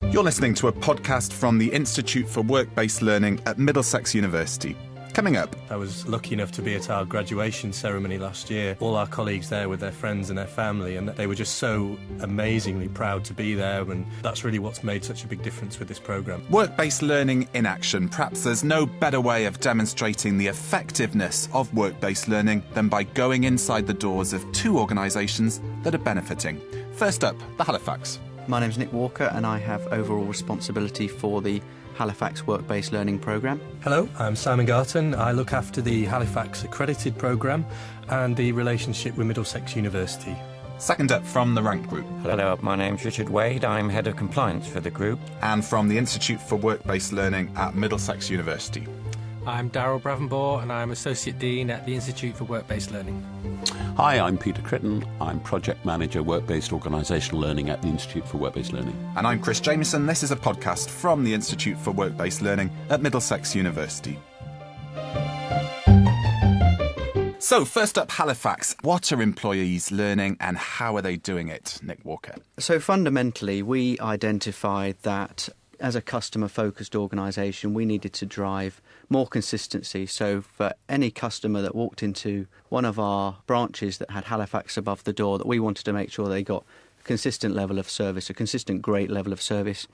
You're listening to a podcast from the Institute for Work-Based Learning at Middlesex University. Coming up. I was lucky enough to be at our graduation ceremony last year. All our colleagues there with their friends and their family, and they were just so amazingly proud to be there, and that's really what's made such a big difference with this programme. Work-based learning in action. Perhaps there's no better way of demonstrating the effectiveness of work-based learning than by going inside the doors of two organisations that are benefiting. First up, the Halifax. My name's Nick Walker and I have overall responsibility for the Halifax Work-Based Learning Programme. Hello, I'm Simon Garton. I look after the Halifax Accredited Programme and the relationship with Middlesex University. Second up, from the Rank Group. Hello, my name's Richard Wade. I'm Head of Compliance for the group. And from the Institute for Work-Based Learning at Middlesex University. I'm Darryl Bravenborough and I'm Associate Dean at the Institute for Work-Based Learning. Hi, I'm Peter Critton. I'm Project Manager Work-Based Organisational Learning at the Institute for Work-Based Learning. And I'm Chris Jameson. This is a podcast from the Institute for Work-Based Learning at Middlesex University. So, first up, Halifax. What are employees learning and how are they doing it? Nick Walker. So fundamentally, we identified that as a customer-focused organisation, we needed to drive more consistency. So for any customer that walked into one of our branches that had Halifax above the door, that we wanted to make sure they got a consistent level of service, a consistent great level of service,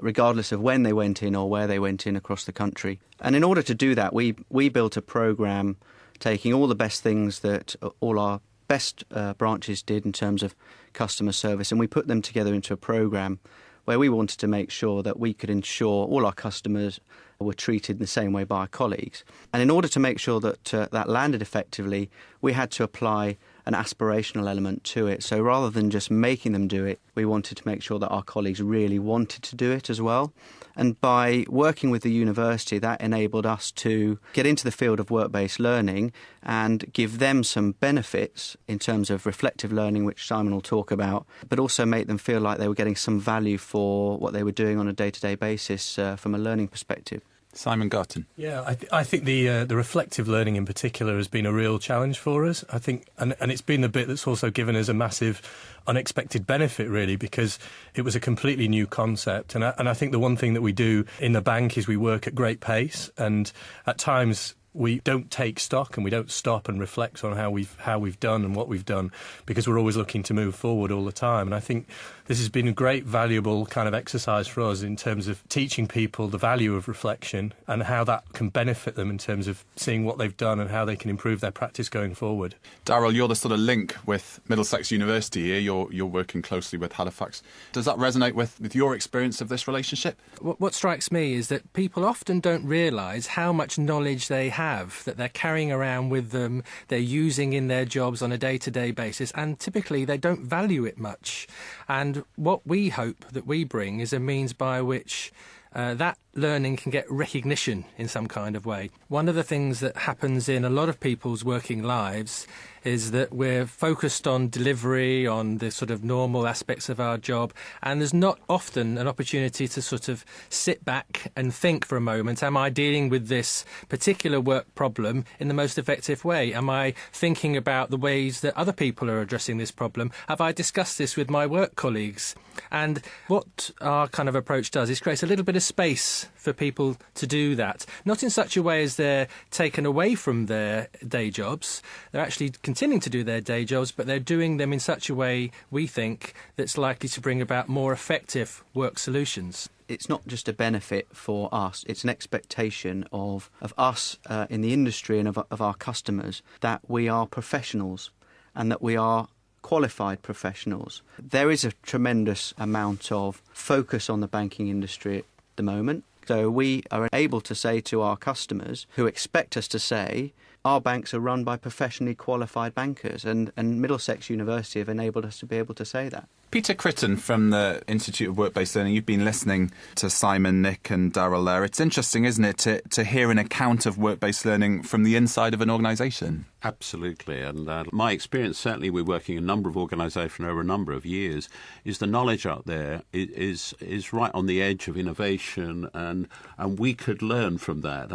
regardless of when they went in or where they went in across the country. And in order to do that, we built a programme taking all the best things that all our best branches did in terms of customer service, and we put them together into a programme where we wanted to make sure that we could ensure all our customers were treated the same way by our colleagues. And in order to make sure that that landed effectively, we had to apply an aspirational element to it. So rather than just making them do it, we wanted to make sure that our colleagues really wanted to do it as well. And by working with the university, that enabled us to get into the field of work-based learning and give them some benefits in terms of reflective learning, which Simon will talk about, but also make them feel like they were getting some value for what they were doing on a day-to-day basis from a learning perspective. Simon Garton. Yeah, I think the reflective learning in particular has been a real challenge for us. I think, and it's been the bit that's also given us a massive unexpected benefit, really, because it was a completely new concept. And I think the one thing that we do in the bank is we work at great pace, and at times we don't take stock and we don't stop and reflect on how we've done and what we've done, because we're always looking to move forward all the time. And I think this has been a great, valuable kind of exercise for us in terms of teaching people the value of reflection and how that can benefit them in terms of seeing what they've done and how they can improve their practice going forward. Darryl, you're the sort of link with Middlesex University here. You're working closely with Halifax. Does that resonate with your experience of this relationship? What strikes me is that people often don't realise how much knowledge they have, that they're carrying around with them, they're using in their jobs on a day-to-day basis, and typically they don't value it much. And what we hope that we bring is a means by which that learning can get recognition in some kind of way. One of the things that happens in a lot of people's working lives is that we're focused on delivery, on the sort of normal aspects of our job, and there's not often an opportunity to sort of sit back and think for a moment, am I dealing with this particular work problem in the most effective way? Am I thinking about the ways that other people are addressing this problem? Have I discussed this with my work colleagues? And what our kind of approach does is creates a little bit of space for people to do that, not in such a way as they're taken away from their day jobs. They're actually continuing to do their day jobs, but they're doing them in such a way, we think, that's likely to bring about more effective work solutions. It's not just a benefit for us, it's an expectation of us in the industry and of our customers that we are professionals and that we are qualified professionals. There is a tremendous amount of focus on the banking industry at the moment. So we are able to say to our customers who expect us to say, our banks are run by professionally qualified bankers, and Middlesex University have enabled us to be able to say that. Peter Critton from the Institute of Work-Based Learning, you've been listening to Simon, Nick and Darryl there. It's interesting, isn't it, to hear an account of work-based learning from the inside of an organisation? Absolutely. And my experience, certainly we're working in a number of organisations over a number of years, is the knowledge out there is right on the edge of innovation, and we could learn from that.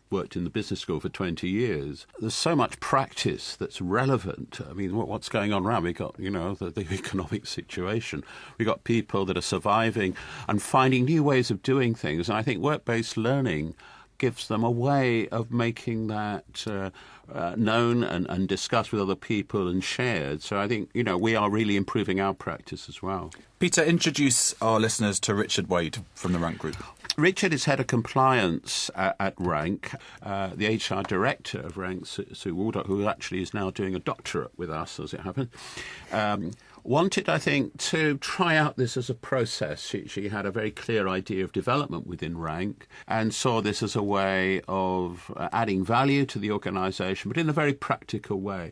worked in the business school for 20 years. There's so much practice that's relevant. I mean, what's going on around? We've got, the economic situation. We've got people that are surviving and finding new ways of doing things. And I think work-based learning gives them a way of making that known and discussed with other people and shared. So I think, we are really improving our practice as well. Peter, introduce our listeners to Richard Wade from the Rank Group. Richard is head of compliance at Rank. The HR director of Rank, Sue Waldock, who actually is now doing a doctorate with us, as it happened, wanted, I think, to try out this as a process. She had a very clear idea of development within Rank and saw this as a way of adding value to the organisation, but in a very practical way.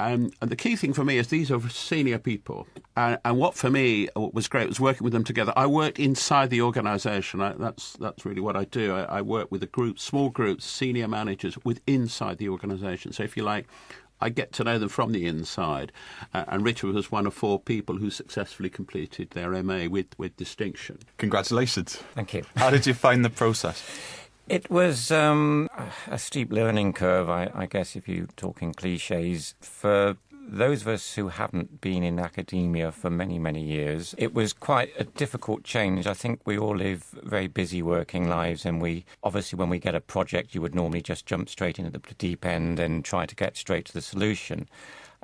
And the key thing for me is these are senior people. And what for me was great was working with them together. I worked inside the organisation. That's really what I do. I work with a group, small groups, senior managers inside the organisation. So if you like, I get to know them from the inside. And Richard was one of 4 people who successfully completed their MA with distinction. Congratulations. Thank you. How did you find the process? It was a steep learning curve, I guess, if you're talking cliches. For those of us who haven't been in academia for many, many years, it was quite a difficult change. I think we all live very busy working lives, and obviously when we get a project, you would normally just jump straight into the deep end and try to get straight to the solution.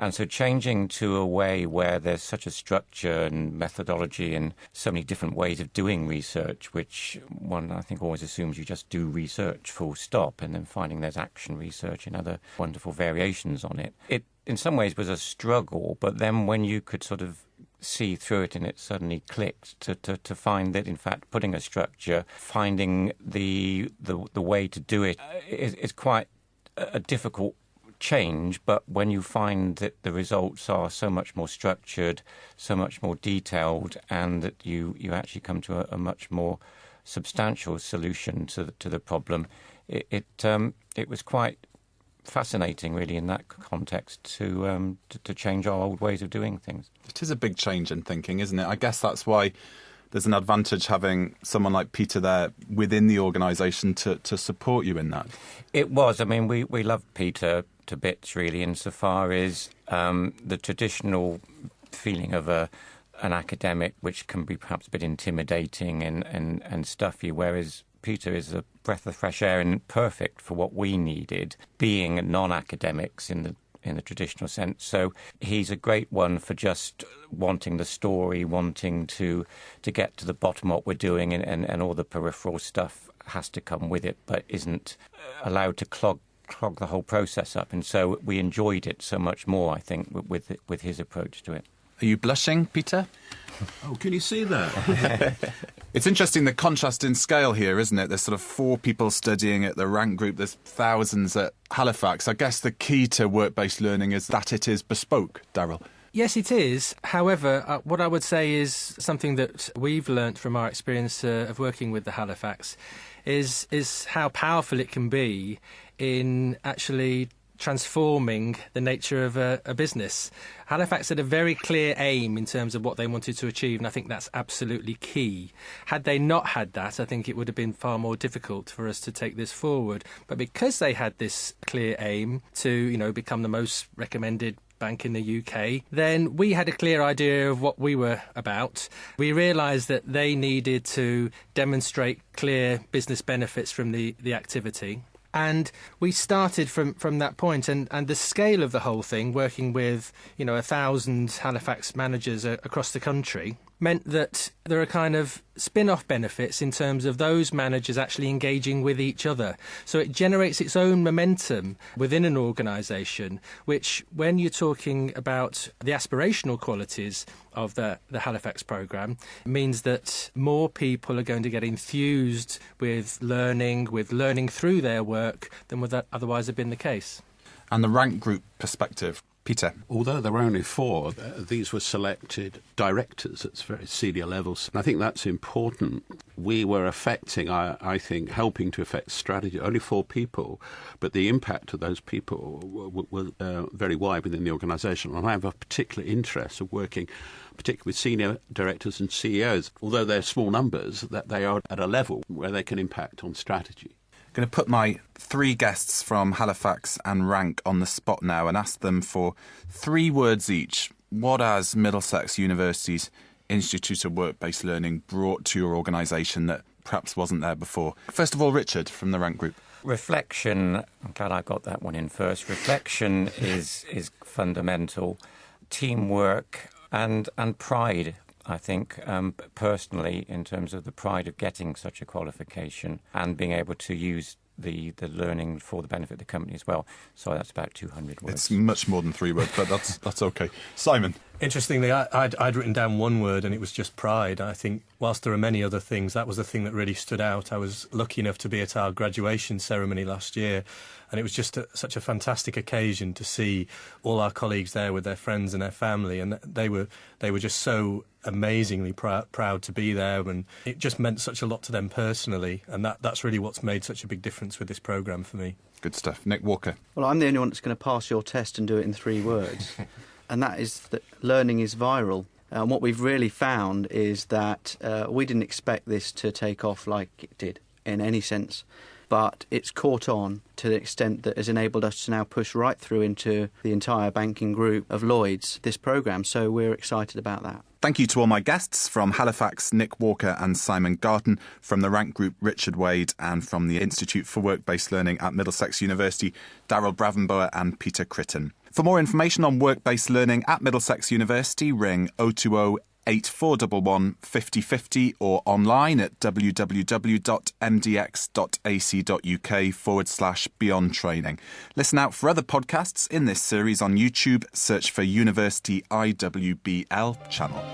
And so changing to a way where there's such a structure and methodology and so many different ways of doing research, which one, I think, always assumes you just do research full stop, and then finding there's action research and other wonderful variations on it. It, in some ways, was a struggle, but then when you could sort of see through it and it suddenly clicked to find that, in fact, putting a structure, finding the way to do it is quite a difficult change, but when you find that the results are so much more structured, so much more detailed, and that you actually come to a much more substantial solution to the problem, it was quite fascinating, really, in that context, to change our old ways of doing things. It is a big change in thinking, isn't it? I guess that's why there's an advantage having someone like Peter there within the organisation to support you in that. It was. I mean, we love Peter to bits, really, insofar as the traditional feeling of an academic, which can be perhaps a bit intimidating and stuffy, whereas Peter is a breath of fresh air and perfect for what we needed, being non-academics in the traditional sense. So he's a great one for just wanting the story, wanting to get to the bottom of what we're doing, and all the peripheral stuff has to come with it, but isn't allowed to clog the whole process up. And so we enjoyed it so much more, I think, with his approach to it. Are you blushing, Peter? Oh, can you see that? It's interesting, the contrast in scale here, isn't it? There's sort of 4 people studying at the Rank Group. There's thousands at Halifax. I guess the key to work-based learning is that it is bespoke, Daryl. Yes, it is. However, what I would say is something that we've learnt from our experience of working with the Halifax is how powerful it can be in actually transforming the nature of a business. Halifax had a very clear aim in terms of what they wanted to achieve, and I think that's absolutely key. Had they not had that, I think it would have been far more difficult for us to take this forward. But because they had this clear aim to, become the most recommended bank in the UK, then we had a clear idea of what we were about. We realised that they needed to demonstrate clear business benefits from the activity. And we started from that point, and the scale of the whole thing, working with 1,000 Halifax managers across the country, meant that there are kind of spin-off benefits in terms of those managers actually engaging with each other. So it generates its own momentum within an organisation, which, when you're talking about the aspirational qualities of the Halifax programme, means that more people are going to get enthused with learning through their work than would that otherwise have been the case. And the Rank Group perspective, Peter? Although there were only 4, these were selected directors at very senior levels. And I think that's important. We were affecting, I think, helping to affect strategy. Only 4 people, but the impact of those people was very wide within the organisation. And I have a particular interest of working particularly with senior directors and CEOs, although they're small numbers, that they are at a level where they can impact on strategy. going to put my 3 guests from Halifax and Rank on the spot now and ask them for 3 words each. What has Middlesex University's Institute of Work-Based Learning brought to your organisation that perhaps wasn't there before? First of all, Richard from the Rank Group. Reflection, I'm glad I got that one in first. Reflection is fundamental. Teamwork and pride, I think, personally, in terms of the pride of getting such a qualification and being able to use the learning for the benefit of the company as well. So that's about 200 words. It's much more than 3 words, but that's okay. Simon. Interestingly, I'd written down 1 word, and it was just pride. I think whilst there are many other things, that was the thing that really stood out. I was lucky enough to be at our graduation ceremony last year, and it was just such a fantastic occasion to see all our colleagues there with their friends and their family, and they were just so amazingly proud to be there, and it just meant such a lot to them personally, and that's really what's made such a big difference with this programme for me. Good stuff. Nick Walker. Well, I'm the only one that's going to pass your test and do it in 3 words. And that is that learning is viral. And what we've really found is that we didn't expect this to take off like it did in any sense. But it's caught on to the extent that has enabled us to now push right through into the entire banking group of Lloyds, this programme. So we're excited about that. Thank you to all my guests from Halifax, Nick Walker and Simon Garton, from the Rank Group, Richard Wade, and from the Institute for Work-Based Learning at Middlesex University, Darryl Bravenboer and Peter Critton. For more information on work-based learning at Middlesex University, ring 020 8411 5050 or online at www.mdx.ac.uk/beyond training. Listen out for other podcasts in this series on YouTube. Search for University IWBL channel.